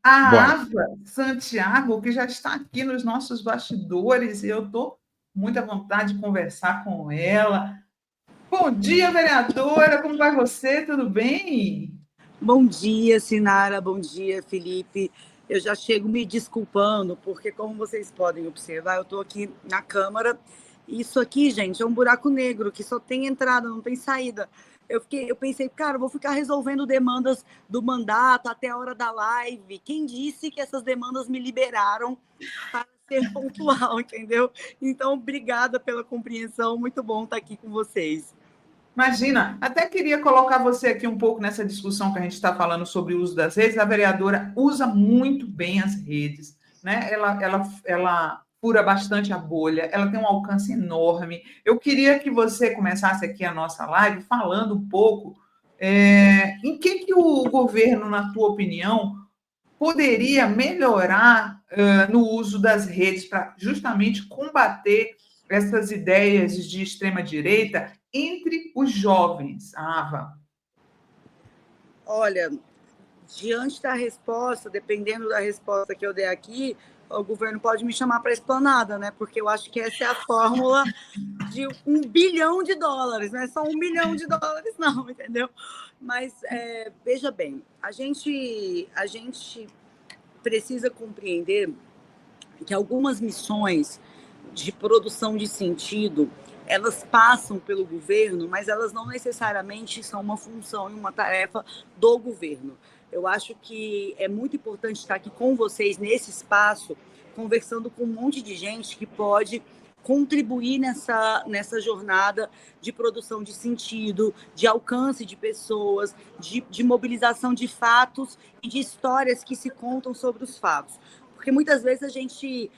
a Bora. Ava Santiago, que já está aqui nos nossos bastidores, e eu estou muito à vontade de conversar com ela. Bom dia, vereadora, como vai você? Tudo bem? Bom dia, Sinara. Bom dia, Felipe. Eu já chego me desculpando, porque, como vocês podem observar, eu estou aqui na Câmara. E isso aqui, gente, é um buraco negro que só tem entrada, não tem saída. Eu pensei, cara, eu vou ficar resolvendo demandas do mandato até a hora da live. Quem disse que essas demandas me liberaram para ser pontual, entendeu? Então, obrigada pela compreensão. Muito bom estar aqui com vocês. Imagina, até queria colocar você aqui um pouco nessa discussão que a gente está falando sobre o uso das redes. A vereadora usa muito bem as redes, né? Ela fura bastante a bolha, ela tem um alcance enorme. Eu queria que você começasse aqui a nossa live falando um pouco em que o governo, na tua opinião, poderia melhorar no uso das redes para justamente combater essas ideias de extrema-direita entre os jovens, Ava? Olha, diante da resposta, dependendo da resposta que eu der aqui, o governo pode me chamar para a esplanada, né? Porque eu acho que essa é a fórmula de US$ 1 bilhão, não é só US$ 1 milhão, não, entendeu? Mas veja bem, a gente precisa compreender que algumas missões de produção de sentido elas passam pelo governo, mas elas não necessariamente são uma função e uma tarefa do governo. Eu acho que é muito importante estar aqui com vocês nesse espaço, conversando com um monte de gente que pode contribuir nessa jornada de produção de sentido, de alcance de pessoas, de mobilização de fatos e de histórias que se contam sobre os fatos. Porque muitas vezes a gente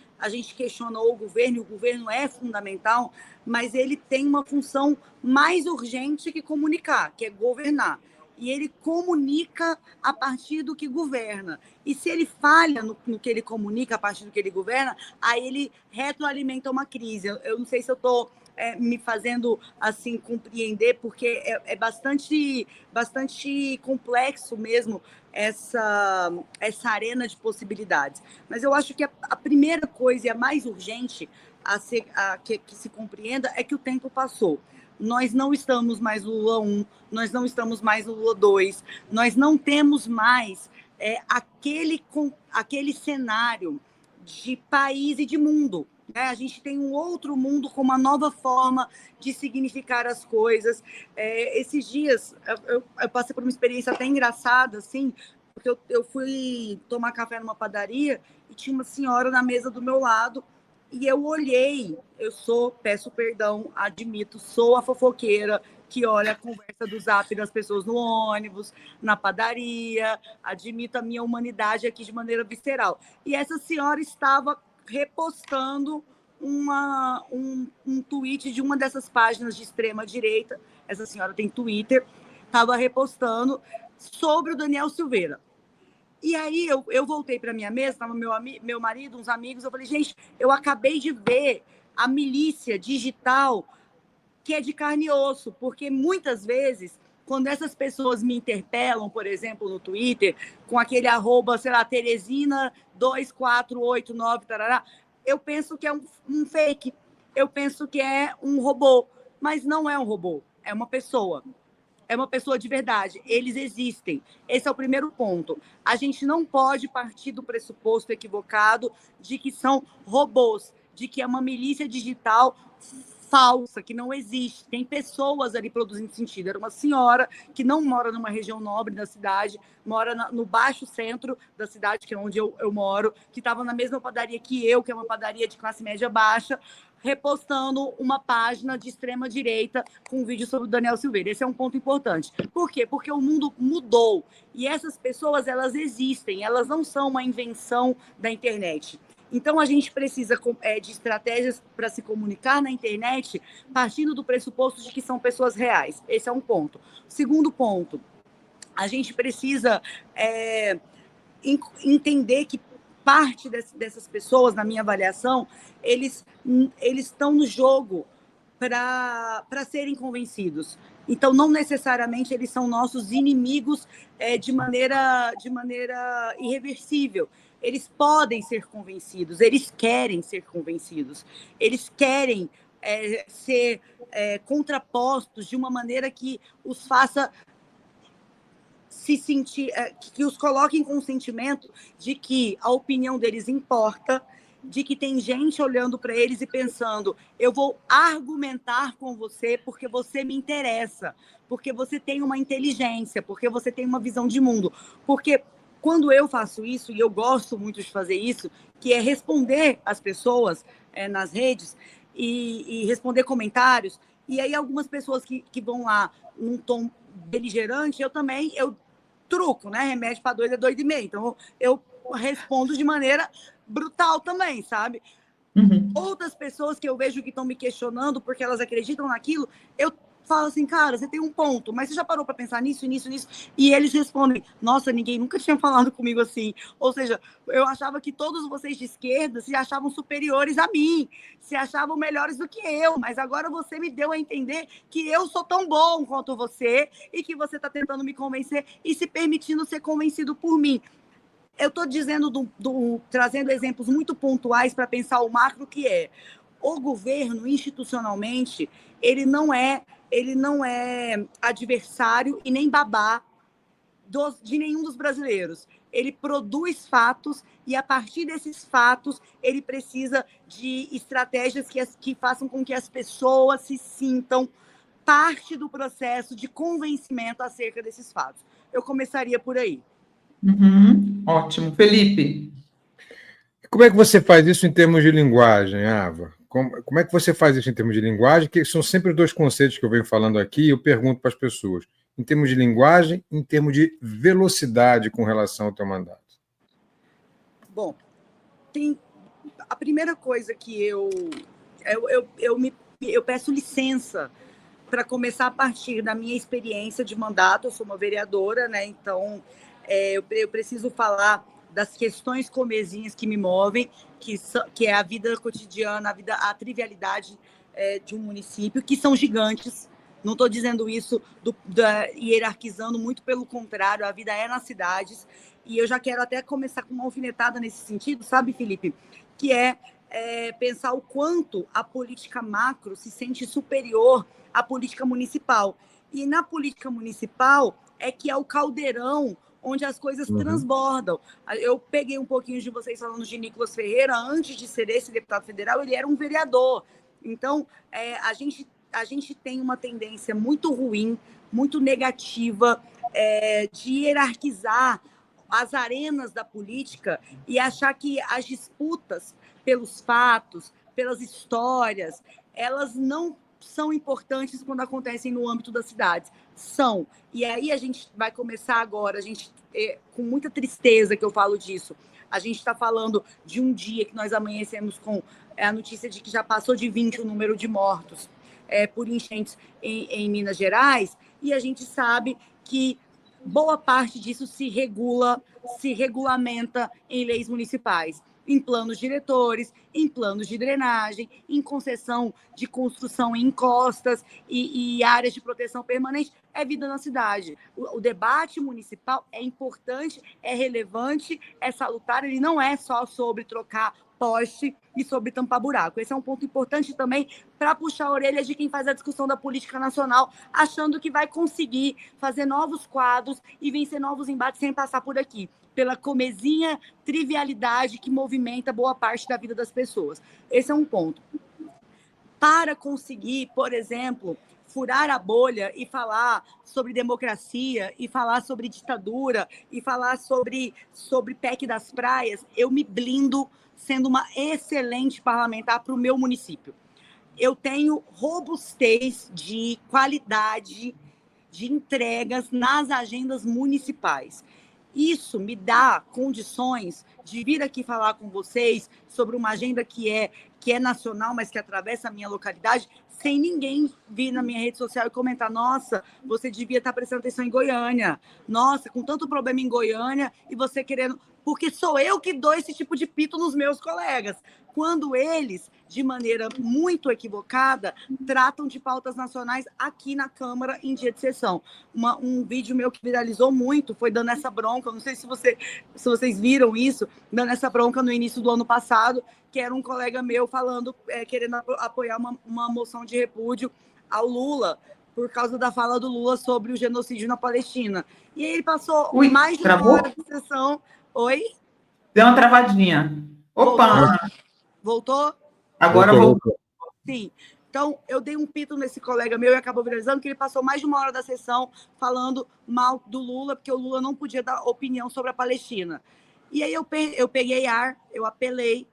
questionou o governo, e o governo é fundamental, mas ele tem uma função mais urgente que comunicar, que é governar. E ele comunica a partir do que governa. E se ele falha no que ele comunica a partir do que ele governa, aí ele retroalimenta uma crise. Eu não sei se eu estou me fazendo assim compreender, porque é bastante complexo mesmo essa arena de possibilidades. Mas eu acho que a primeira coisa e a mais urgente que se compreenda é que o tempo passou. Nós não estamos mais no Lula 1, nós não estamos mais no Lula 2, nós não temos mais aquele cenário de país e de mundo. Né? A gente tem um outro mundo com uma nova forma de significar as coisas. Esses dias eu passei por uma experiência até engraçada, assim, porque eu fui tomar café numa padaria e tinha uma senhora na mesa do meu lado e eu olhei, peço perdão, admito, sou a fofoqueira que olha a conversa do Zap das pessoas no ônibus, na padaria, admito a minha humanidade aqui de maneira visceral. E essa senhora estava repostando um tweet de uma dessas páginas de extrema-direita, essa senhora tem Twitter, estava repostando sobre o Daniel Silveira. E aí eu voltei para minha mesa, estava meu marido, uns amigos, eu falei, gente, eu acabei de ver a milícia digital que é de carne e osso, porque muitas vezes, quando essas pessoas me interpelam, por exemplo, no Twitter, com aquele @, sei lá, Teresina2489, tarará, eu penso que é um fake, eu penso que é um robô, mas não é um robô, é uma pessoa. É uma pessoa de verdade, eles existem. Esse é o primeiro ponto. A gente não pode partir do pressuposto equivocado de que são robôs, de que é uma milícia digital falsa, que não existe. Tem pessoas ali produzindo sentido. Era uma senhora que não mora numa região nobre da cidade, mora no baixo centro da cidade, que é onde eu moro, que estava na mesma padaria que eu, que é uma padaria de classe média baixa, repostando uma página de extrema-direita com um vídeo sobre o Daniel Silveira. Esse é um ponto importante. Por quê? Porque o mundo mudou. E essas pessoas, elas existem. Elas não são uma invenção da internet. Então, a gente precisa de estratégias para se comunicar na internet partindo do pressuposto de que são pessoas reais. Esse é um ponto. Segundo ponto, a gente precisa entender que parte dessas pessoas, na minha avaliação, eles estão no jogo para serem convencidos. Então, não necessariamente eles são nossos inimigos de maneira irreversível. Eles podem ser convencidos, eles querem ser convencidos, eles querem ser contrapostos de uma maneira que os faça se sentir, que os coloquem com o sentimento de que a opinião deles importa, de que tem gente olhando para eles e pensando, eu vou argumentar com você porque você me interessa, porque você tem uma inteligência, porque você tem uma visão de mundo. Porque quando eu faço isso, e eu gosto muito de fazer isso, que é responder as pessoas nas redes e responder comentários, e aí algumas pessoas que vão lá num tom beligerante, eu truco, né? Remédio para doido é doido e meio. Então, eu respondo de maneira brutal também, sabe? Uhum. Outras pessoas que eu vejo que estão me questionando porque elas acreditam naquilo, eu falo assim, cara, você tem um ponto, mas você já parou para pensar nisso, nisso, nisso? E eles respondem, nossa, ninguém nunca tinha falado comigo assim. Ou seja, eu achava que todos vocês de esquerda se achavam superiores a mim, se achavam melhores do que eu, mas agora você me deu a entender que eu sou tão bom quanto você e que você está tentando me convencer e se permitindo ser convencido por mim. Eu estou dizendo, trazendo exemplos muito pontuais para pensar o macro, que é o governo, institucionalmente, ele não é adversário e nem babá de nenhum dos brasileiros. Ele produz fatos e, a partir desses fatos, ele precisa de estratégias que façam com que as pessoas se sintam parte do processo de convencimento acerca desses fatos. Eu começaria por aí. Uhum. Ótimo. Felipe. Como é que você faz isso em termos de linguagem, Ava? Como é que você faz isso em termos de linguagem? Que são sempre dois conceitos que eu venho falando aqui e eu pergunto para as pessoas. Em termos de linguagem, em termos de velocidade com relação ao teu mandato. Bom, a primeira coisa que eu peço licença para começar a partir da minha experiência de mandato. Eu sou uma vereadora, né? Então, eu preciso falar das questões comezinhas que me movem, que é a vida cotidiana, a trivialidade de um município, que são gigantes. Não estou dizendo isso hierarquizando, muito pelo contrário, a vida é nas cidades. E eu já quero até começar com uma alfinetada nesse sentido, sabe, Felipe? Que pensar o quanto a política macro se sente superior à política municipal. E na política municipal é que é o caldeirão onde as coisas transbordam. Eu peguei um pouquinho de vocês falando de Nicolas Ferreira. Antes de ser esse deputado federal, ele era um vereador. Então, a gente tem uma tendência muito ruim, muito negativa, de hierarquizar as arenas da política e achar que as disputas pelos fatos, pelas histórias, elas não são importantes quando acontecem no âmbito das cidades. São. E aí a gente vai começar agora, com muita tristeza que eu falo disso, a gente está falando de um dia que nós amanhecemos com a notícia de que já passou de 20 o número de mortos por enchentes em Minas Gerais, e a gente sabe que boa parte disso se regulamenta em leis municipais, em planos diretores, em planos de drenagem, em concessão de construção em encostas e áreas de proteção permanente. É vida na cidade. O debate municipal é importante, é relevante, é salutar. Ele não é só sobre trocar poste e sobre tampar buraco. Esse é um ponto importante também para puxar a orelha de quem faz a discussão da política nacional, achando que vai conseguir fazer novos quadros e vencer novos embates sem passar por aqui, pela comezinha trivialidade que movimenta boa parte da vida das pessoas. Esse é um ponto. Para conseguir, por exemplo, furar a bolha e falar sobre democracia, e falar sobre ditadura, e falar sobre PEC das praias, eu me blindo sendo uma excelente parlamentar para o meu município. Eu tenho robustez de qualidade de entregas nas agendas municipais. Isso me dá condições de vir aqui falar com vocês sobre uma agenda que é nacional, mas que atravessa a minha localidade, sem ninguém vir na minha rede social e comentar: nossa, você devia estar prestando atenção em Goiânia, nossa, com tanto problema em Goiânia, e você querendo... porque sou eu que dou esse tipo de pito nos meus colegas, quando eles, de maneira muito equivocada, tratam de pautas nacionais aqui na Câmara em dia de sessão. Um vídeo meu que viralizou muito foi dando essa bronca, não sei se vocês viram isso, dando essa bronca no início do ano passado, que era um colega meu falando, querendo apoiar uma moção de repúdio ao Lula, por causa da fala do Lula sobre o genocídio na Palestina. E aí ele passou mais de uma hora de sessão. Oi? Deu uma travadinha. Opa! Voltou? Agora voltou. Sim. Então, eu dei um pito nesse colega meu e acabou viralizando que ele passou mais de uma hora da sessão falando mal do Lula, porque o Lula não podia dar opinião sobre a Palestina. E aí eu peguei ar, eu apelei,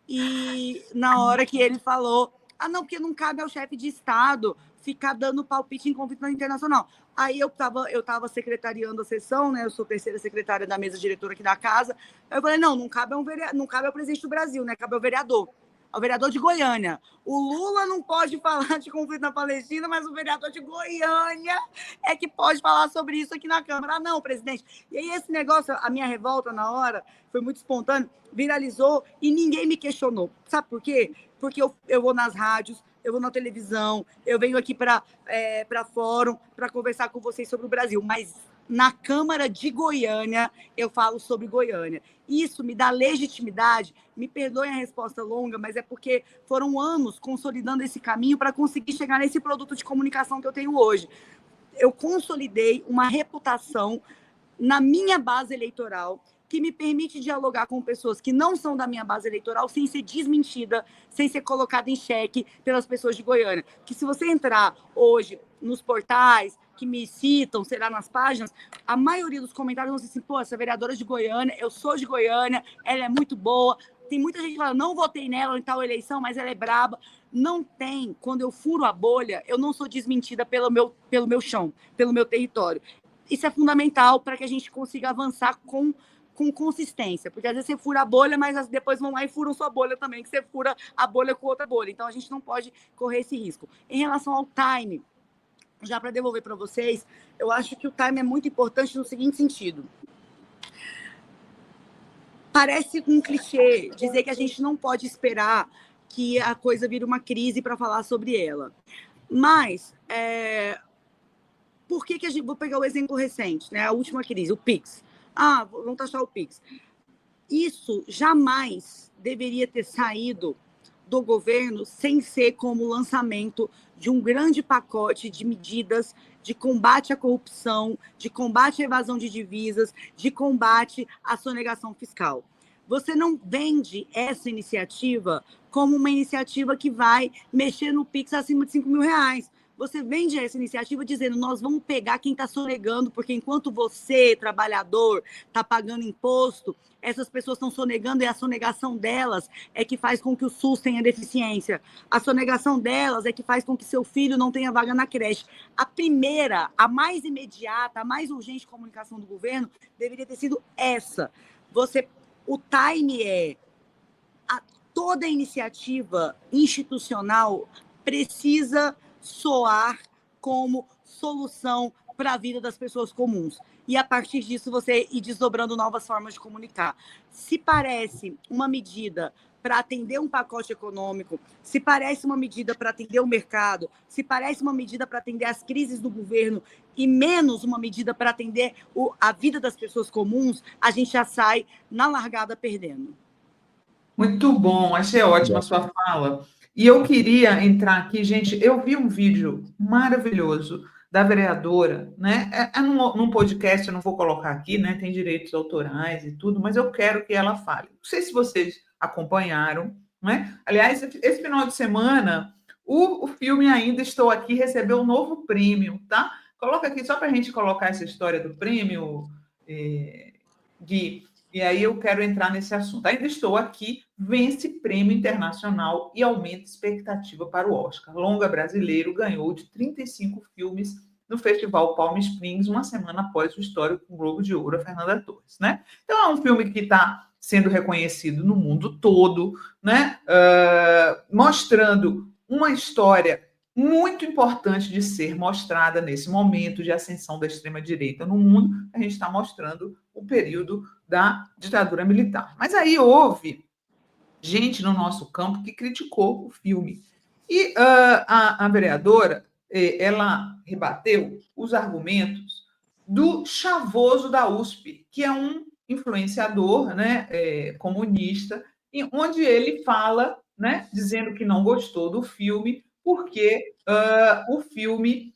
e na hora que ele falou, não, porque não cabe ao chefe de Estado ficar dando palpite em conflito internacional. Aí eu tava secretariando a sessão, né? Eu sou terceira secretária da mesa diretora aqui da casa. Aí eu falei, não cabe ao presidente do Brasil, né? Cabe ao vereador de Goiânia. O Lula não pode falar de conflito na Palestina, mas o vereador de Goiânia é que pode falar sobre isso aqui na Câmara. Não, presidente. E aí esse negócio, a minha revolta na hora, foi muito espontâneo, viralizou e ninguém me questionou. Sabe por quê? Porque eu vou nas rádios, eu vou na televisão, eu venho aqui para fórum para conversar com vocês sobre o Brasil, mas na Câmara de Goiânia eu falo sobre Goiânia. Isso me dá legitimidade, me perdoem a resposta longa, mas é porque foram anos consolidando esse caminho para conseguir chegar nesse produto de comunicação que eu tenho hoje. Eu consolidei uma reputação na minha base eleitoral que me permite dialogar com pessoas que não são da minha base eleitoral sem ser desmentida, sem ser colocada em xeque pelas pessoas de Goiânia. Que se você entrar hoje nos portais que me citam, sei lá, nas páginas, a maioria dos comentários vão ser assim, pô, essa vereadora de Goiânia, eu sou de Goiânia, ela é muito boa. Tem muita gente que fala, não votei nela em tal eleição, mas ela é braba. Não tem, quando eu furo a bolha, eu não sou desmentida pelo meu chão, pelo meu território. Isso é fundamental para que a gente consiga avançar com consistência, porque às vezes você fura a bolha, mas depois vão lá e furam sua bolha também, que você fura a bolha com outra bolha. Então, a gente não pode correr esse risco. Em relação ao time, já para devolver para vocês, eu acho que o time é muito importante no seguinte sentido. Parece um clichê dizer que a gente não pode esperar que a coisa vire uma crise para falar sobre ela. Mas, por que a gente... Vou pegar o exemplo recente, né? A última crise, o PIX. Vamos taxar o PIX. Isso jamais deveria ter saído do governo sem ser como lançamento de um grande pacote de medidas de combate à corrupção, de combate à evasão de divisas, de combate à sonegação fiscal. Você não vende essa iniciativa como uma iniciativa que vai mexer no PIX acima de R$5.000. Você vende essa iniciativa dizendo, nós vamos pegar quem está sonegando, porque enquanto você, trabalhador, está pagando imposto, essas pessoas estão sonegando e a sonegação delas é que faz com que o SUS tenha deficiência. A sonegação delas é que faz com que seu filho não tenha vaga na creche. A primeira, a mais imediata, a mais urgente comunicação do governo deveria ter sido essa. O time toda iniciativa institucional precisa soar como solução para a vida das pessoas comuns. E, a partir disso, você ir desdobrando novas formas de comunicar. Se parece uma medida para atender um pacote econômico, se parece uma medida para atender o mercado, se parece uma medida para atender as crises do governo e menos uma medida para atender a vida das pessoas comuns, a gente já sai na largada perdendo. Muito bom, achei ótima a sua fala. E eu queria entrar aqui, gente, eu vi um vídeo maravilhoso da vereadora, né? Num podcast, eu não vou colocar aqui, né? Tem direitos autorais e tudo, mas eu quero que ela fale. Não sei se vocês acompanharam, né? Aliás, esse final de semana, o filme Ainda Estou Aqui recebeu um novo prêmio, tá? Coloca aqui só para a gente colocar essa história do prêmio, Gui. E aí eu quero entrar nesse assunto. Ainda Estou Aqui vence prêmio internacional e aumenta expectativa para o Oscar. Longa brasileiro ganhou de 35 filmes no Festival Palm Springs, uma semana após o histórico Globo de Ouro a Fernanda Torres, né? Então é um filme que está sendo reconhecido no mundo todo, né? Mostrando uma história muito importante de ser mostrada nesse momento de ascensão da extrema-direita no mundo. A gente está mostrando o período da ditadura militar. Mas aí houve gente no nosso campo que criticou o filme. E a vereadora, ela rebateu os argumentos do Chavoso da USP, que é um influenciador, né, comunista, onde ele fala, né, dizendo que não gostou do filme, porque o filme,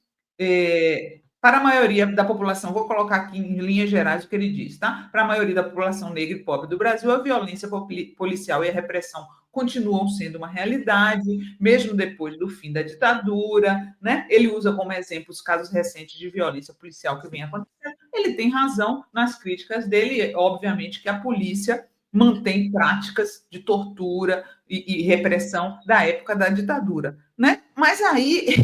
para a maioria da população, vou colocar aqui em linhas gerais o que ele diz, tá? Para a maioria da população negra e pobre do Brasil, a violência policial e a repressão continuam sendo uma realidade, mesmo depois do fim da ditadura, né? Ele usa como exemplo os casos recentes de violência policial que vem acontecendo. Ele tem razão nas críticas dele, obviamente que a polícia mantém práticas de tortura e repressão da época da ditadura, né? Mas aí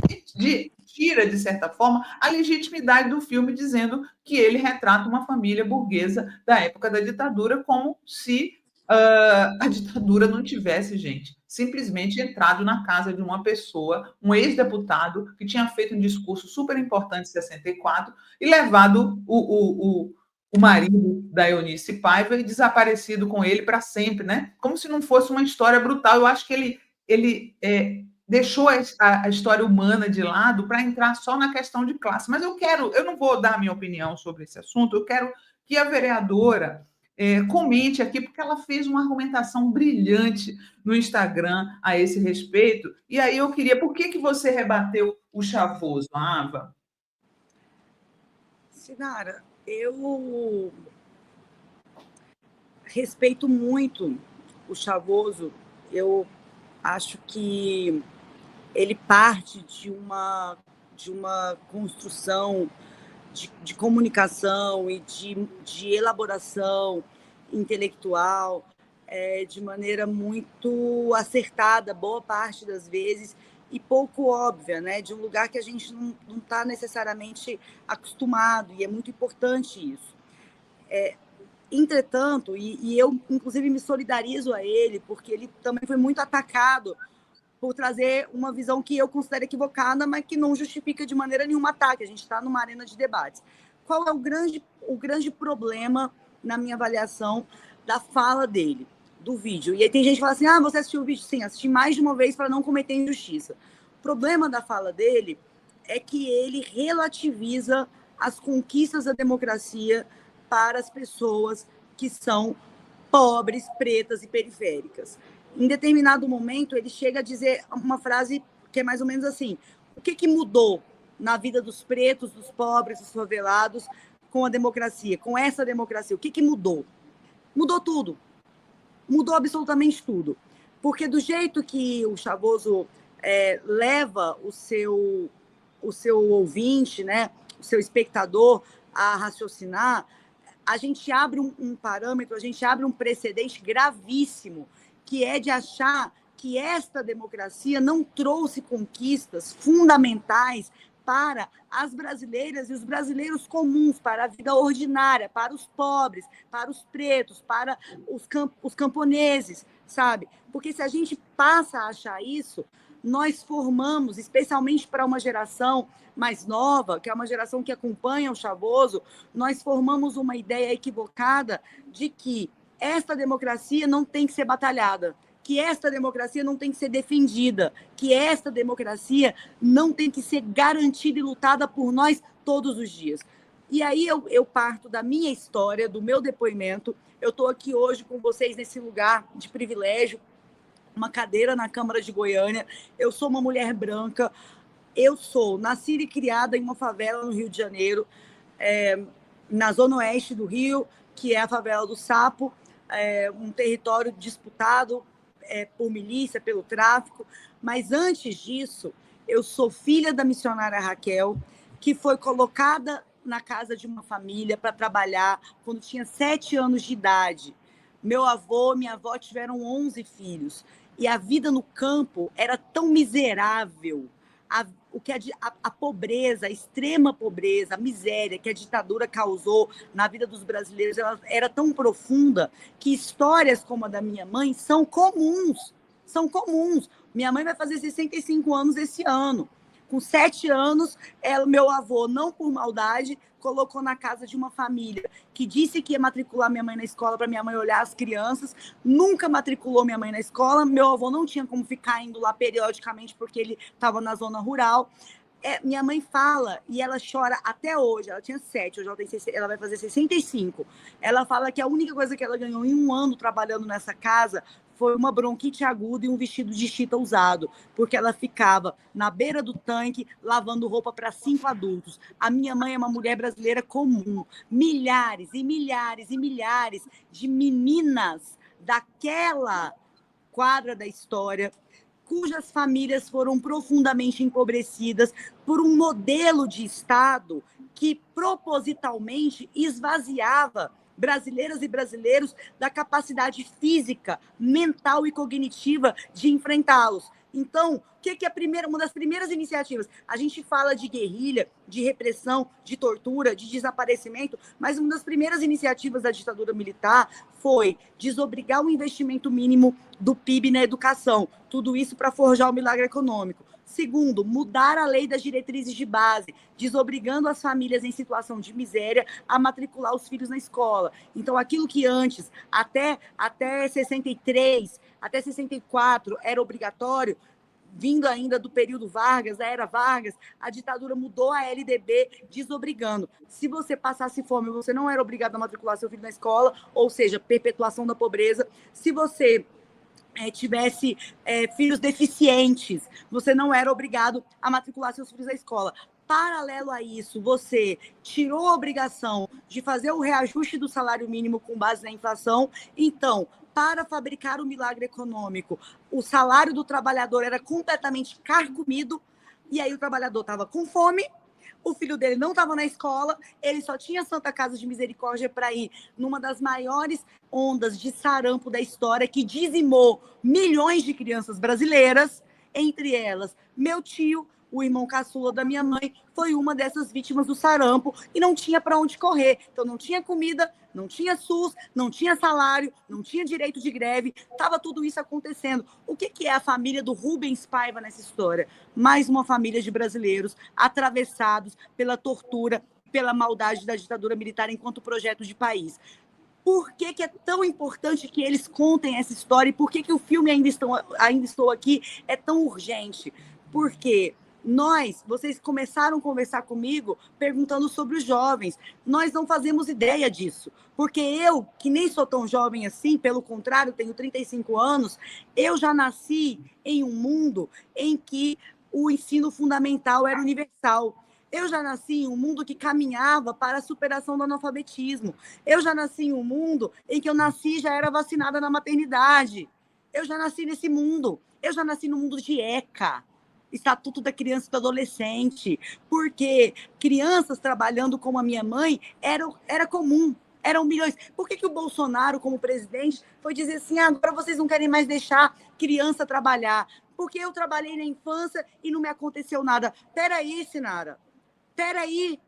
tira, de certa forma, a legitimidade do filme, dizendo que ele retrata uma família burguesa da época da ditadura, como se a ditadura não tivesse, gente, simplesmente entrado na casa de uma pessoa, um ex-deputado, que tinha feito um discurso super importante em 64 e levado o marido da Eunice Paiva e desaparecido com ele para sempre, né? Como se não fosse uma história brutal. Eu acho que ele deixou a história humana de lado para entrar só na questão de classe. Mas eu não vou dar minha opinião sobre esse assunto, eu quero que a vereadora comente aqui, porque ela fez uma argumentação brilhante no Instagram a esse respeito. E aí eu queria, por que você rebateu o Chavoso, Ava? Sinara, eu respeito muito o Chavoso. Eu acho que ele parte de uma construção de comunicação e de elaboração intelectual de maneira muito acertada, boa parte das vezes, e pouco óbvia, né? De um lugar que a gente não está necessariamente acostumado, e é muito importante isso. Entretanto, e eu, inclusive, me solidarizo a ele, porque ele também foi muito atacado por trazer uma visão que eu considero equivocada, mas que não justifica de maneira nenhuma ataque. A gente está numa arena de debates. Qual é o grande problema, na minha avaliação, da fala dele, do vídeo? E aí tem gente que fala assim, você assistiu o vídeo? Sim, assisti mais de uma vez para não cometer injustiça. O problema da fala dele é que ele relativiza as conquistas da democracia para as pessoas que são pobres, pretas e periféricas. Em determinado momento, ele chega a dizer uma frase que é mais ou menos assim: o que mudou na vida dos pretos, dos pobres, dos favelados com a democracia, com essa democracia? O que mudou? Mudou tudo. Mudou absolutamente tudo. Porque do jeito que o Chavoso leva o seu ouvinte, né, o seu espectador a raciocinar, a gente abre um parâmetro, a gente abre um precedente gravíssimo, que é de achar que esta democracia não trouxe conquistas fundamentais para as brasileiras e os brasileiros comuns, para a vida ordinária, para os pobres, para os pretos, para os camponeses, sabe? Porque se a gente passa a achar isso, nós formamos, especialmente para uma geração mais nova, que é uma geração que acompanha o Chavoso, nós formamos uma ideia equivocada de que esta democracia não tem que ser batalhada, que esta democracia não tem que ser defendida, que esta democracia não tem que ser garantida e lutada por nós todos os dias. E aí eu parto da minha história, do meu depoimento. Eu estou aqui hoje com vocês nesse lugar de privilégio, uma cadeira na Câmara de Goiânia. Eu sou uma mulher branca, eu sou nascida e criada em uma favela no Rio de Janeiro, na zona oeste do Rio, que é a favela do Sapo, um território disputado por milícia, pelo tráfico. Mas antes disso, eu sou filha da missionária Raquel, que foi colocada na casa de uma família para trabalhar quando tinha 7 anos de idade. Meu avô e minha avó tiveram 11 filhos. E a vida no campo era tão miserável, a pobreza, a extrema pobreza, a miséria que a ditadura causou na vida dos brasileiros, ela era tão profunda que histórias como a da minha mãe são comuns. Minha mãe vai fazer 65 anos esse ano. Com 7 anos, meu avô, não por maldade, colocou na casa de uma família que disse que ia matricular minha mãe na escola para minha mãe olhar as crianças, nunca matriculou minha mãe na escola, meu avô não tinha como ficar indo lá periodicamente porque ele estava na zona rural. Minha mãe fala, e ela chora até hoje, ela tinha 7, hoje ela vai fazer 65. Ela fala que a única coisa que ela ganhou em 1 ano trabalhando nessa casa foi uma bronquite aguda e um vestido de chita usado, porque ela ficava na beira do tanque lavando roupa para 5 adultos. A minha mãe é uma mulher brasileira comum. Milhares e milhares e milhares de meninas daquela quadra da história, cujas famílias foram profundamente empobrecidas por um modelo de Estado que propositalmente esvaziava brasileiras e brasileiros da capacidade física, mental e cognitiva de enfrentá-los. Então, o que é uma das primeiras iniciativas? A gente fala de guerrilha, de repressão, de tortura, de desaparecimento, mas uma das primeiras iniciativas da ditadura militar foi desobrigar o investimento mínimo do PIB na educação. Tudo isso para forjar o milagre econômico. Segundo, mudar a lei das diretrizes de base, desobrigando as famílias em situação de miséria a matricular os filhos na escola. Então, aquilo que antes, até 63, até 64, era obrigatório, vindo ainda do período Vargas, da era Vargas, a ditadura mudou a LDB, desobrigando. Se você passasse fome, você não era obrigado a matricular seu filho na escola, ou seja, perpetuação da pobreza. Se você tivesse filhos deficientes, você não era obrigado a matricular seus filhos na escola. Paralelo a isso, você tirou a obrigação de fazer o reajuste do salário mínimo com base na inflação. Então, para fabricar o milagre econômico, o salário do trabalhador era completamente carcomido, e aí o trabalhador estava com fome, o filho dele não estava na escola, ele só tinha Santa Casa de Misericórdia para ir numa das maiores ondas de sarampo da história, que dizimou milhões de crianças brasileiras, entre elas meu tio, o irmão caçula da minha mãe, foi uma dessas vítimas do sarampo e não tinha para onde correr. Então não tinha comida, não tinha SUS, não tinha salário, não tinha direito de greve, estava tudo isso acontecendo. O que é a família do Rubens Paiva nessa história? Mais uma família de brasileiros atravessados pela tortura, pela maldade da ditadura militar enquanto projeto de país. Por que é tão importante que eles contem essa história e por que o filme Ainda Estou Aqui é tão urgente? Porque vocês começaram a conversar comigo perguntando sobre os jovens. Nós não fazemos ideia disso. Porque eu, que nem sou tão jovem assim, pelo contrário, tenho 35 anos, eu já nasci em um mundo em que o ensino fundamental era universal. Eu já nasci em um mundo que caminhava para a superação do analfabetismo. Eu já nasci em um mundo em que eu nasci e já era vacinada na maternidade. Eu já nasci nesse mundo. Eu já nasci no mundo de ECA. Estatuto da Criança e do Adolescente, porque crianças trabalhando como a minha mãe era comum, eram milhões. Por que o Bolsonaro, como presidente, foi dizer assim, agora vocês não querem mais deixar criança trabalhar? Porque eu trabalhei na infância e não me aconteceu nada. Peraí, Sinara, peraí.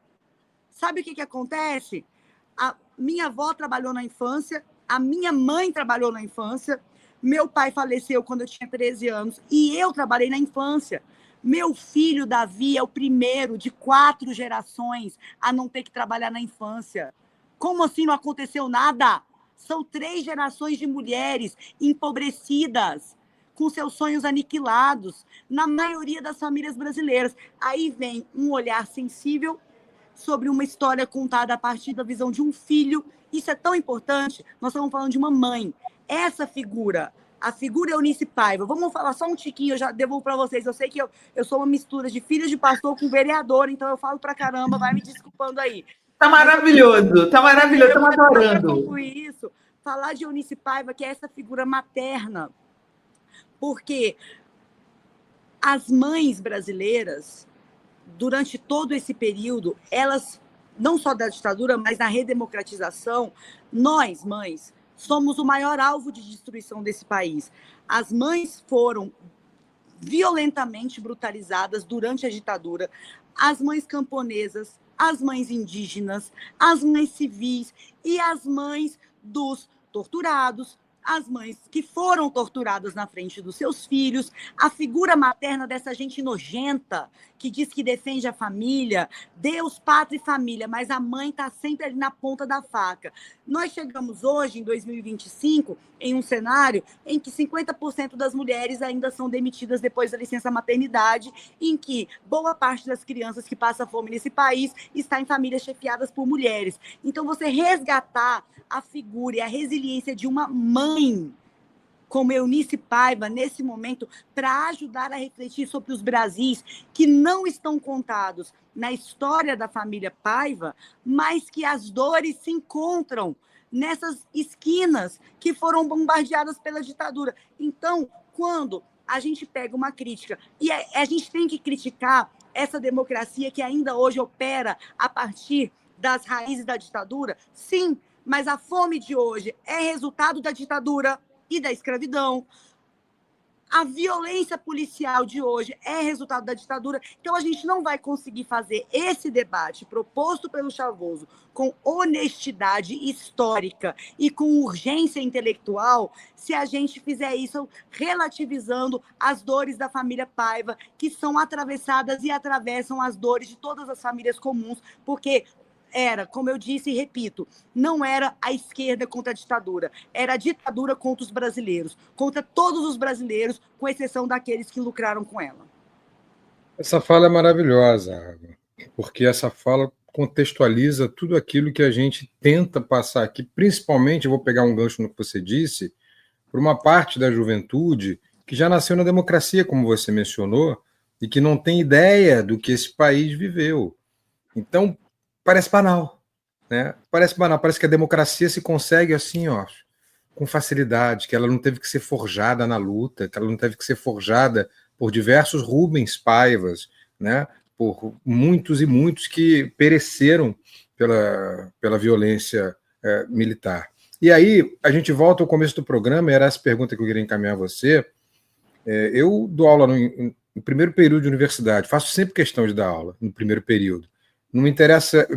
Sabe o que acontece? A minha avó trabalhou na infância, a minha mãe trabalhou na infância, meu pai faleceu quando eu tinha 13 anos e eu trabalhei na infância. Meu filho, Davi, é o primeiro de 4 gerações a não ter que trabalhar na infância. Como assim não aconteceu nada? São 3 gerações de mulheres empobrecidas, com seus sonhos aniquilados, na maioria das famílias brasileiras. Aí vem um olhar sensível sobre uma história contada a partir da visão de um filho. Isso é tão importante. Nós estamos falando de uma mãe. Essa figura, a figura Eunice Paiva, vamos falar só um tiquinho, eu já devolvo para vocês. Eu sei que eu sou uma mistura de filha de pastor com vereador, então eu falo para caramba, vai me desculpando aí. Tá maravilhoso, tá maravilhoso, estamos adorando. Para concluir isso, falar de Eunice Paiva, que é essa figura materna, porque as mães brasileiras, durante todo esse período, elas, não só da ditadura, mas na redemocratização, nós, mães, somos o maior alvo de destruição desse país. As mães foram violentamente brutalizadas durante a ditadura, as mães camponesas, as mães indígenas, as mães civis e as mães dos torturados, as mães que foram torturadas na frente dos seus filhos, a figura materna dessa gente nojenta, que diz que defende a família, Deus, pátria e família, mas a mãe está sempre ali na ponta da faca. Nós chegamos hoje, em 2025, em um cenário em que 50% das mulheres ainda são demitidas depois da licença maternidade, em que boa parte das crianças que passam fome nesse país está em famílias chefiadas por mulheres. Então, você resgatar a figura e a resiliência de uma mãe como Eunice Paiva, nesse momento, para ajudar a refletir sobre os Brasis que não estão contados na história da família Paiva, mas que as dores se encontram nessas esquinas que foram bombardeadas pela ditadura. Então, quando a gente pega uma crítica, e a gente tem que criticar essa democracia que ainda hoje opera a partir das raízes da ditadura, sim, mas a fome de hoje é resultado da ditadura e da escravidão. A violência policial de hoje é resultado da ditadura. Então, a gente não vai conseguir fazer esse debate proposto pelo Chavoso com honestidade histórica e com urgência intelectual se a gente fizer isso relativizando as dores da família Paiva, que são atravessadas e atravessam as dores de todas as famílias comuns, porque era, como eu disse e repito, não era a esquerda contra a ditadura, era a ditadura contra os brasileiros, contra todos os brasileiros, com exceção daqueles que lucraram com ela. Essa fala é maravilhosa, Ava, porque essa fala contextualiza tudo aquilo que a gente tenta passar aqui, principalmente, eu vou pegar um gancho no que você disse, por uma parte da juventude que já nasceu na democracia, como você mencionou, e que não tem ideia do que esse país viveu. Então, parece banal, né? Parece banal, parece que a democracia se consegue assim, ó, com facilidade, que ela não teve que ser forjada na luta, que ela não teve que ser forjada por diversos Rubens Paivas, né? Por muitos e muitos que pereceram pela violência militar. E aí, a gente volta ao começo do programa, era essa pergunta que eu queria encaminhar a você. Eu dou aula no primeiro período de universidade, faço sempre questão de dar aula no primeiro período. Não me interessa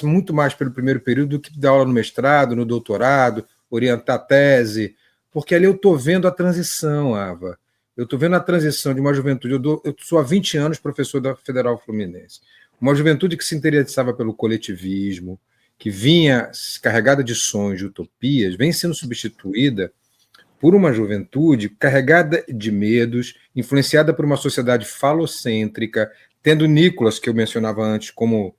muito mais pelo primeiro período do que dar aula no mestrado, no doutorado, orientar tese, porque ali eu estou vendo a transição, Ava. Eu estou vendo a transição de uma juventude. Eu sou há 20 anos professor da Federal Fluminense. Uma juventude que se interessava pelo coletivismo, que vinha carregada de sonhos, de utopias, vem sendo substituída por uma juventude carregada de medos, influenciada por uma sociedade falocêntrica, tendo Nicolas, que eu mencionava antes, como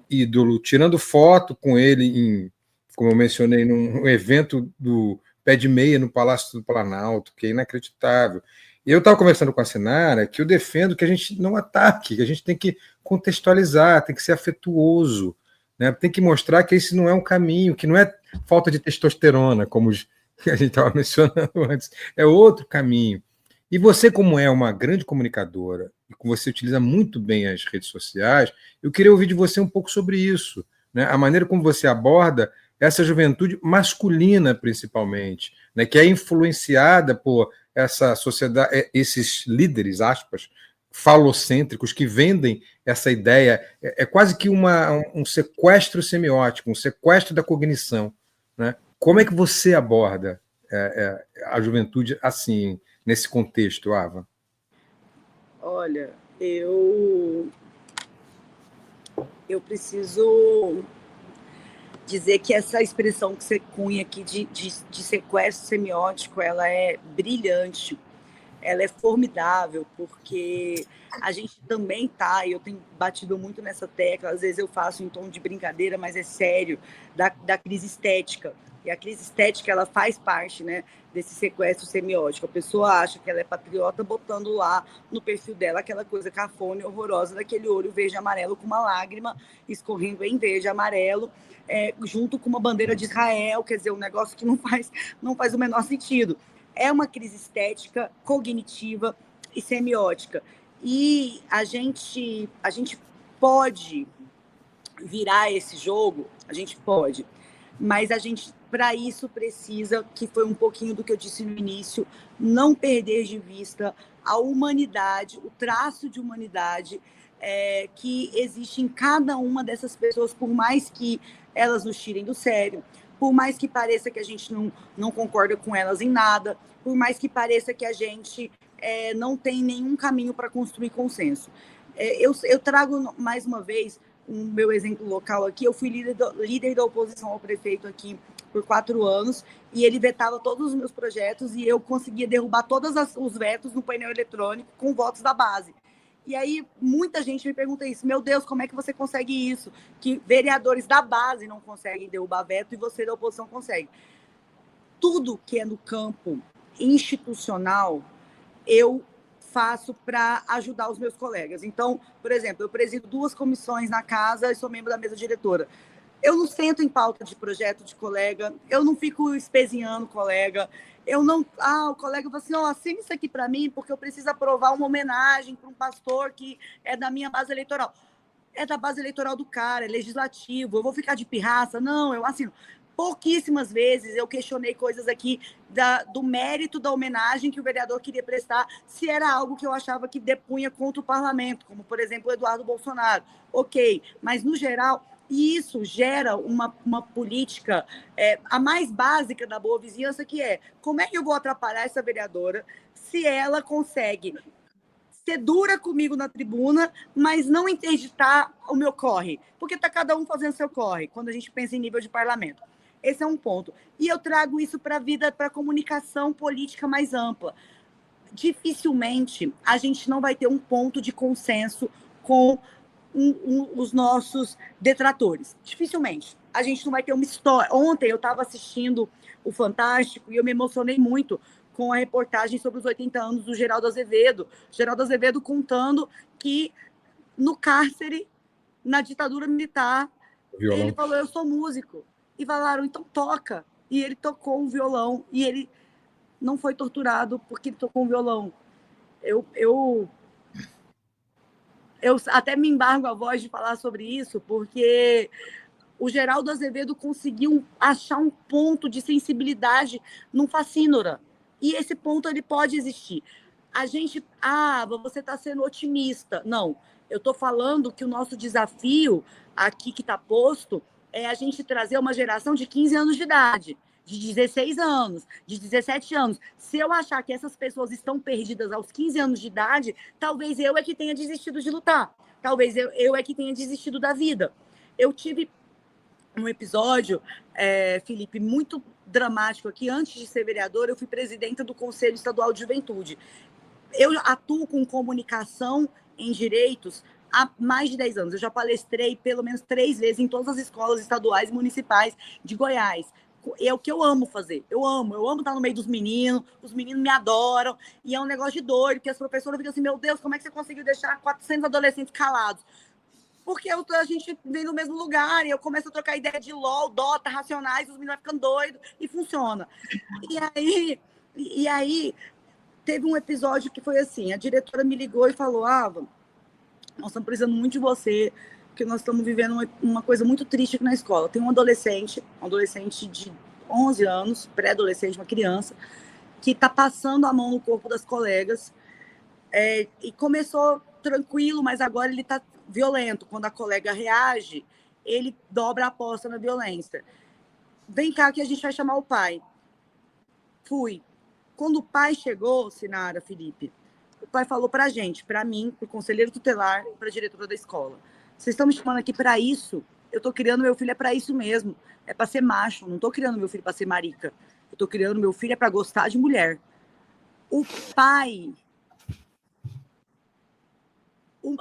ídolo, tirando foto com ele, como eu mencionei, num evento do pé de meia no Palácio do Planalto, que é inacreditável. E eu estava conversando com a Sinara que eu defendo que a gente não ataque, que a gente tem que contextualizar, tem que ser afetuoso, né? Tem que mostrar que esse não é um caminho, que não é falta de testosterona, como a gente estava mencionando antes, é outro caminho. E você, como é uma grande comunicadora, e como você utiliza muito bem as redes sociais, eu queria ouvir de você um pouco sobre isso, né? A maneira como você aborda essa juventude masculina, principalmente, né? Que é influenciada por essa sociedade, esses líderes, aspas, falocêntricos, que vendem essa ideia. É quase que um sequestro semiótico, um sequestro da cognição, né? Como é que você aborda a juventude assim, nesse contexto, Ava? Olha, eu preciso dizer que essa expressão que você cunha aqui de sequestro semiótico, ela é brilhante, ela é formidável, porque a gente também tá, e eu tenho batido muito nessa tecla, às vezes eu faço em tom de brincadeira, mas é sério, da crise estética. E a crise estética, ela faz parte, né, desse sequestro semiótico. A pessoa acha que ela é patriota botando lá no perfil dela aquela coisa cafona e horrorosa daquele olho verde e amarelo com uma lágrima escorrendo em verde e amarelo, junto com uma bandeira de Israel, quer dizer, um negócio que não faz o menor sentido. É uma crise estética, cognitiva e semiótica. E a gente pode virar esse jogo, a gente pode, mas a gente, para isso, precisa, que foi um pouquinho do que eu disse no início, não perder de vista a humanidade, o traço de humanidade que existe em cada uma dessas pessoas, por mais que elas nos tirem do sério, por mais que pareça que a gente não concorda com elas em nada, por mais que pareça que a gente não tem nenhum caminho para construir consenso. Eu trago, mais uma vez, o meu exemplo local aqui. Eu fui líder da oposição ao prefeito aqui por 4 anos, e ele vetava todos os meus projetos, e eu conseguia derrubar todos os vetos no painel eletrônico com votos da base. E aí, muita gente me pergunta isso: meu Deus, como é que você consegue isso? Que vereadores da base não conseguem derrubar veto e você da oposição consegue. Tudo que é no campo institucional, eu faço para ajudar os meus colegas. Então, por exemplo, eu presido 2 comissões na casa e sou membro da mesa diretora. Eu não sento em pauta de projeto de colega, eu não fico espezinhando colega, eu não... o colega fala assim, assina isso aqui para mim, porque eu preciso aprovar uma homenagem para um pastor que é da minha base eleitoral. É da base eleitoral do cara, é legislativo, eu vou ficar de pirraça? Não, eu assino. Pouquíssimas vezes eu questionei coisas aqui do mérito da homenagem que o vereador queria prestar, se era algo que eu achava que depunha contra o parlamento, como, por exemplo, o Eduardo Bolsonaro. Ok, mas, no geral... E isso gera uma política, a mais básica da boa vizinhança, que é: como é que eu vou atrapalhar essa vereadora se ela consegue ser dura comigo na tribuna, mas não interditar o meu corre? Porque está cada um fazendo seu corre, quando a gente pensa em nível de parlamento. Esse é um ponto. E eu trago isso para a vida, para a comunicação política mais ampla. Dificilmente a gente não vai ter um ponto de consenso com os nossos detratores. Dificilmente. A gente não vai ter uma história. Ontem eu estava assistindo o Fantástico e eu me emocionei muito com a reportagem sobre os 80 anos do Geraldo Azevedo. Geraldo Azevedo contando que no cárcere, na ditadura militar, ele falou: eu sou músico. E falaram: então toca. E ele tocou um violão e ele não foi torturado porque ele tocou um violão. Eu até me embargo a voz de falar sobre isso, porque o Geraldo Azevedo conseguiu achar um ponto de sensibilidade num facínora. E esse ponto ele pode existir. A gente... você está sendo otimista. Não, eu estou falando que o nosso desafio aqui que está posto é a gente trazer uma geração de 15 anos de idade, de 16 anos, de 17 anos. Se eu achar que essas pessoas estão perdidas aos 15 anos de idade, talvez eu é que tenha desistido de lutar. Talvez eu é que tenha desistido da vida. Eu tive um episódio, Felipe, muito dramático aqui. Antes de ser vereadora, eu fui presidenta do Conselho Estadual de Juventude. Eu atuo com comunicação em direitos há mais de 10 anos. Eu já palestrei pelo menos 3 vezes em todas as escolas estaduais e municipais de Goiás. É o que eu amo fazer. Eu amo estar no meio dos meninos, os meninos me adoram, e é um negócio de doido, que as professoras ficam assim: meu Deus, como é que você conseguiu deixar 400 adolescentes calados? Porque a gente vem no mesmo lugar, e eu começo a trocar ideia de LOL, Dota, Racionais, os meninos ficam doidos, e funciona. E aí teve um episódio que foi assim: a diretora me ligou e falou: nós estamos precisando muito de você, porque nós estamos vivendo uma coisa muito triste aqui na escola. Tem um adolescente de 11 anos, pré-adolescente, uma criança, que está passando a mão no corpo das colegas, e começou tranquilo, mas agora ele está violento. Quando a colega reage, ele dobra a aposta na violência. Vem cá que a gente vai chamar o pai. Fui. Quando o pai chegou, Sinara, Felipe, o pai falou para a gente, para mim, para o conselheiro tutelar e para a diretora da escola: vocês estão me chamando aqui para isso? Eu estou criando meu filho para isso mesmo. É para ser macho, não estou criando meu filho para ser marica. Eu estou criando meu filho para gostar de mulher. O pai...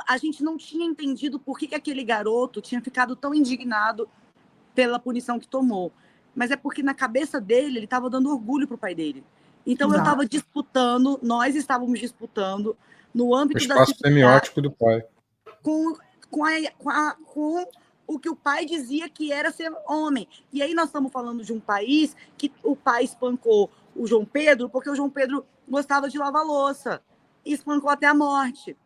A gente não tinha entendido por que aquele garoto tinha ficado tão indignado pela punição que tomou. Mas é porque na cabeça dele, ele estava dando orgulho para o pai dele. Então, nós estávamos disputando no âmbito o espaço semiótico do pai. Com o que o pai dizia que era ser homem. E aí nós estamos falando de um país que o pai espancou o João Pedro porque o João Pedro gostava de lavar louça. E espancou até a morte.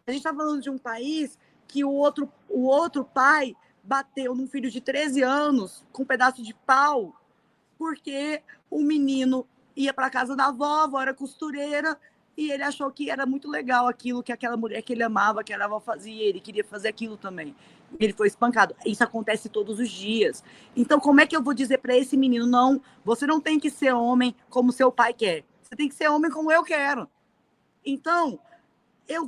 A gente está falando de um país que o outro pai bateu num filho de 13 anos com um pedaço de pau porque o menino ia para a casa da avó, a avó era costureira, e ele achou que era muito legal aquilo que aquela mulher que ele amava, que a avó fazia, ele queria fazer aquilo também. Ele foi espancado. Isso acontece todos os dias. Então, como é que eu vou dizer para esse menino, não, você não tem que ser homem como seu pai quer. Você tem que ser homem como eu quero. Então, eu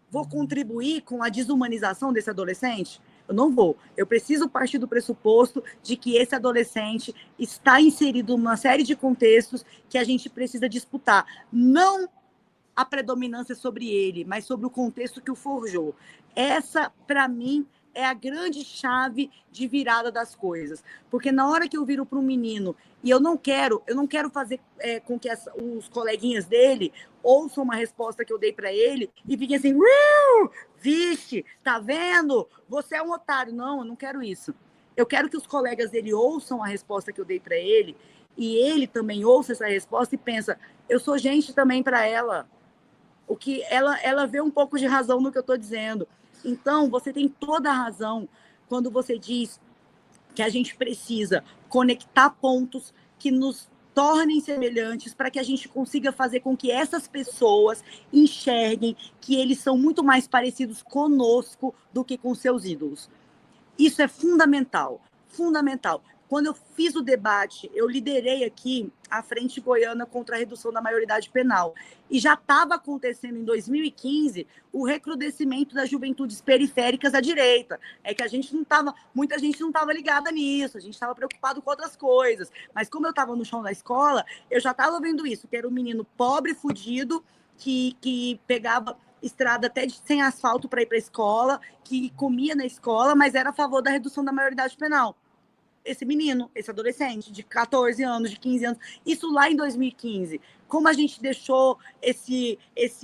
vou contribuir com a desumanização desse adolescente? Eu não vou. Eu preciso partir do pressuposto de que esse adolescente está inserido numa série de contextos que a gente precisa disputar. Não a predominância sobre ele, mas sobre o contexto que o forjou. Essa, para mim, é a grande chave de virada das coisas. Porque na hora que eu viro para um menino e eu não quero fazer com que os coleguinhas dele ouçam uma resposta que eu dei para ele e fiquem assim, vixe, tá vendo? Você é um otário. Não, eu não quero isso. Eu quero que os colegas dele ouçam a resposta que eu dei para ele e ele também ouça essa resposta e pensa, eu sou gente também para ela. O que ela vê um pouco de razão no que eu estou dizendo. Então, você tem toda a razão quando você diz que a gente precisa conectar pontos que nos tornem semelhantes para que a gente consiga fazer com que essas pessoas enxerguem que eles são muito mais parecidos conosco do que com seus ídolos. Isso é fundamental, fundamental. Quando eu fiz o debate, eu liderei aqui a Frente Goiana contra a Redução da Maioridade Penal. E já estava acontecendo em 2015 o recrudescimento das juventudes periféricas à direita. É que muita gente não estava ligada nisso, a gente estava preocupado com outras coisas. Mas como eu estava no chão da escola, eu já estava vendo isso, que era um menino pobre, fudido, que pegava estrada até sem asfalto para ir para a escola, que comia na escola, mas era a favor da redução da maioridade penal. Esse menino, esse adolescente de 14 anos, de 15 anos, isso lá em 2015. Como a gente deixou esse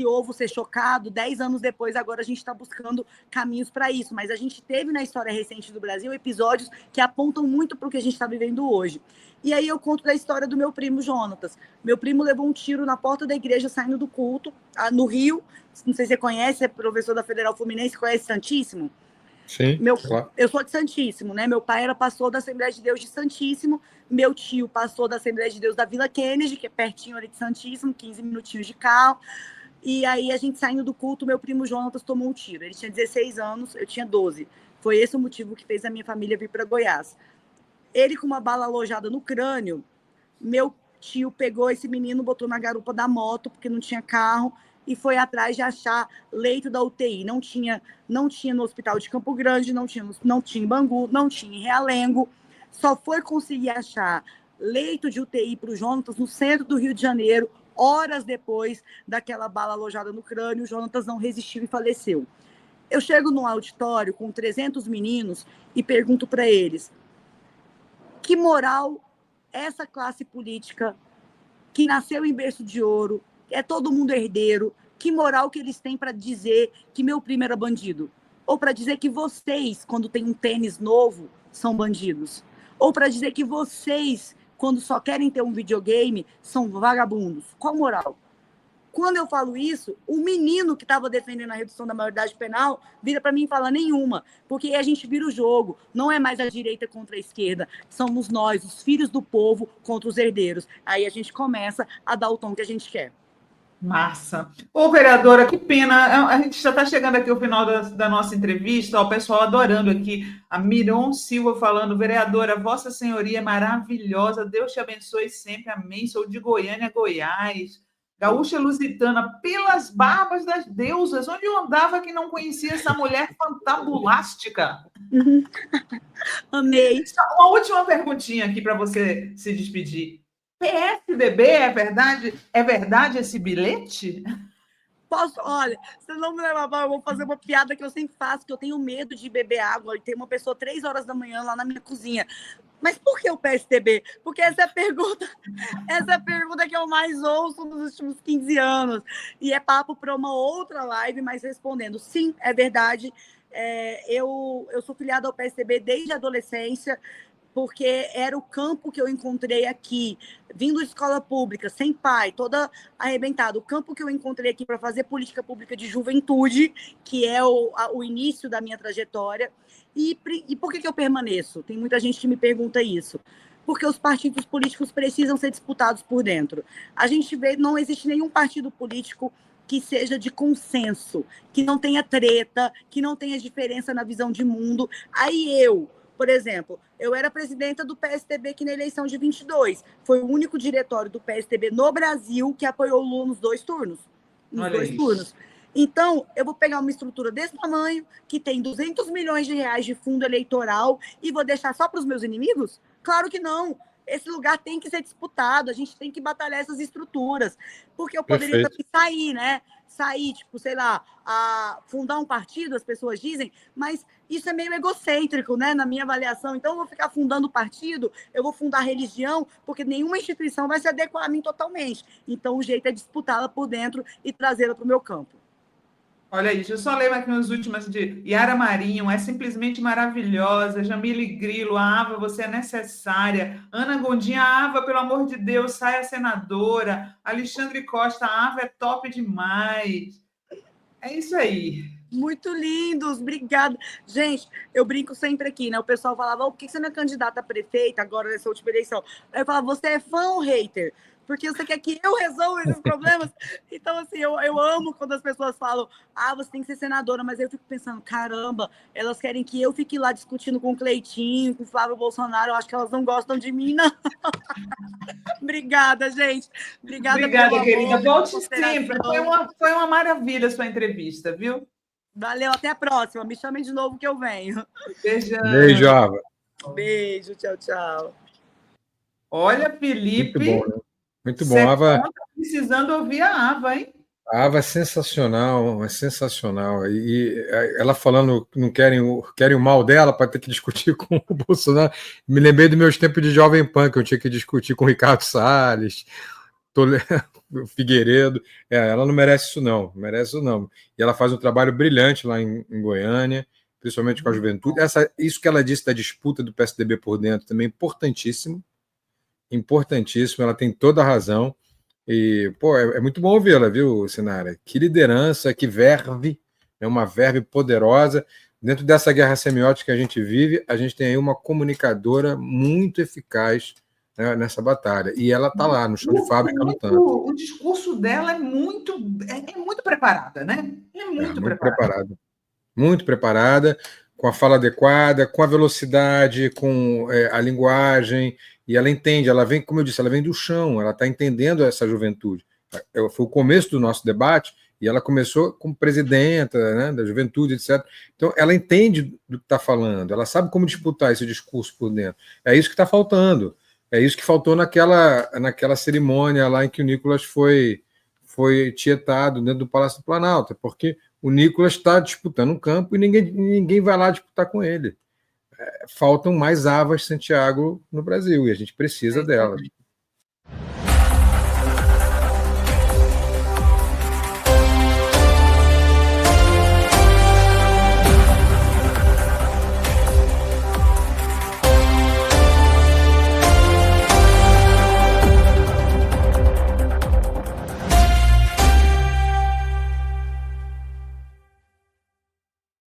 ovo ser chocado, 10 anos depois, agora a gente está buscando caminhos para isso. Mas a gente teve na história recente do Brasil episódios que apontam muito para o que a gente está vivendo hoje. E aí eu conto da história do meu primo Jonatas. Meu primo levou um tiro na porta da igreja saindo do culto, no Rio. Não sei se você conhece, é professor da Federal Fluminense, conhece Santíssimo? Sim, claro. Eu sou de Santíssimo, né? Meu pai era pastor da Assembleia de Deus de Santíssimo, meu tio pastor da Assembleia de Deus da Vila Kennedy, que é pertinho ali de Santíssimo, 15 minutinhos de carro. E aí a gente saindo do culto, meu primo Jonatas tomou um tiro. Ele tinha 16 anos, eu tinha 12. Foi esse o motivo que fez a minha família vir para Goiás. Ele com uma bala alojada no crânio, meu tio pegou esse menino, botou na garupa da moto, porque não tinha carro, e foi atrás de achar leito da UTI. Não tinha no hospital de Campo Grande, não tinha em Bangu, não tinha em Realengo. Só foi conseguir achar leito de UTI para o Jonatas no centro do Rio de Janeiro, horas depois daquela bala alojada no crânio. O Jonatas não resistiu e faleceu. Eu chego num auditório com 300 meninos e pergunto para eles, que moral essa classe política que nasceu em berço de ouro, é todo mundo herdeiro, que moral que eles têm para dizer que meu primo era bandido? Ou para dizer que vocês, quando tem um tênis novo, são bandidos? Ou para dizer que vocês, quando só querem ter um videogame, são vagabundos? Qual moral? Quando eu falo isso, o menino que estava defendendo a redução da maioridade penal vira para mim e fala nenhuma, porque aí a gente vira o jogo. Não é mais a direita contra a esquerda, somos nós, os filhos do povo contra os herdeiros. Aí a gente começa a dar o tom que a gente quer. Massa. Ô, vereadora, que pena. A gente já está chegando aqui ao final da nossa entrevista. Ó, o pessoal adorando aqui. A Miron Silva falando, vereadora, Vossa Senhoria é maravilhosa. Deus te abençoe sempre. Amém. Sou de Goiânia, Goiás. Gaúcha lusitana, pelas barbas das deusas. Onde eu andava que não conhecia essa mulher fantabulástica? Amei. Uma última perguntinha aqui para você se despedir. PSDB, é verdade? É verdade esse bilhete? Olha, se não me levar mal, eu vou fazer uma piada que eu sempre faço, que eu tenho medo de beber água e tem uma pessoa 3 horas da manhã lá na minha cozinha. Mas por que o PSDB? Porque essa é a pergunta que eu mais ouço nos últimos 15 anos. E é papo para uma outra live, mas respondendo. Sim, é verdade. Eu sou filiada ao PSDB desde a adolescência, porque era o campo que eu encontrei aqui, vindo de escola pública, sem pai, toda arrebentada. O campo que eu encontrei aqui para fazer política pública de juventude, que é o início da minha trajetória. E por que eu permaneço? Tem muita gente que me pergunta isso. porque os partidos políticos precisam ser disputados por dentro. A gente vê, não existe nenhum partido político que seja de consenso, que não tenha treta, que não tenha diferença na visão de mundo. Aí por exemplo, eu era presidenta do PSTB aqui na eleição de 22. Foi o único diretório do PSTB no Brasil que apoiou o Lula nos dois turnos. Então, eu vou pegar uma estrutura desse tamanho, que tem 200 milhões de reais de fundo eleitoral, e vou deixar só para os meus inimigos? Claro que não. Esse lugar tem que ser disputado, a gente tem que batalhar essas estruturas. Porque eu poderia também sair, né? Sair, tipo, sei lá, fundar um partido, as pessoas dizem, mas isso é meio egocêntrico, né? Na minha avaliação. Então, eu vou ficar fundando partido, eu vou fundar religião, porque nenhuma instituição vai se adequar a mim totalmente. Então, o jeito é disputá-la por dentro e trazê-la para o meu campo. Olha aí, deixa eu só ler aqui nas últimas de Yara Marinho, é simplesmente maravilhosa. Jamile Grilo, a Ava, você é necessária. Ana Gondinha, a Ava, pelo amor de Deus, saia senadora. Alexandre Costa, a Ava é top demais. É isso aí. Muito lindos, obrigada. Gente, eu brinco sempre aqui, né? O pessoal falava, por que você não é candidata a prefeita agora nessa última eleição? Aí eu falava, você é fã ou hater? Porque você quer que eu resolva esses problemas? Então, assim, eu amo quando as pessoas falam, você tem que ser senadora, mas eu fico pensando, caramba, elas querem que eu fique lá discutindo com o Cleitinho, com o Flávio Bolsonaro, eu acho que elas não gostam de mim, não. Obrigada, gente. Obrigada, querida. Volte sempre. Foi uma maravilha a sua entrevista, viu? Valeu, até a próxima. Me chamem de novo que eu venho. Beijão. Beijo, Ava. Beijo, tchau, tchau. Olha, Felipe. Muito bom, né? Muito bom. Ava tá precisando ouvir a Ava, hein? A Ava é sensacional, é sensacional. E ela falando que não querem o mal dela para ter que discutir com o Bolsonaro. Me lembrei dos meus tempos de Jovem Pan, que eu tinha que discutir com o Ricardo Salles, Figueiredo. Ela não merece isso, não. Merece isso, não. E ela faz um trabalho brilhante lá em Goiânia, principalmente com a juventude. Isso que ela disse da disputa do PSDB por dentro também é importantíssimo. Importantíssimo, ela tem toda a razão. E, pô, é muito bom ouvi-la, viu, Sinara? Que liderança, que verve, é uma verve poderosa. Dentro dessa guerra semiótica que a gente vive, a gente tem aí uma comunicadora muito eficaz, né, nessa batalha. E ela está lá, no chão de fábrica, lutando. O discurso dela é muito preparada, né? É muito preparada. Muito preparada, com a fala adequada, com a velocidade, com a linguagem, e ela entende, ela vem, como eu disse, ela vem do chão, ela está entendendo essa juventude. Foi o começo do nosso debate, e ela começou como presidenta, né, da juventude, etc. Então, ela entende do que está falando, ela sabe como disputar esse discurso por dentro. É isso que está faltando. É isso que faltou naquela cerimônia lá em que o Nicolas foi tietado dentro do Palácio do Planalto, porque o Nicolas está disputando um campo e ninguém vai lá disputar com ele. Faltam mais Avas Santiago no Brasil e a gente precisa delas.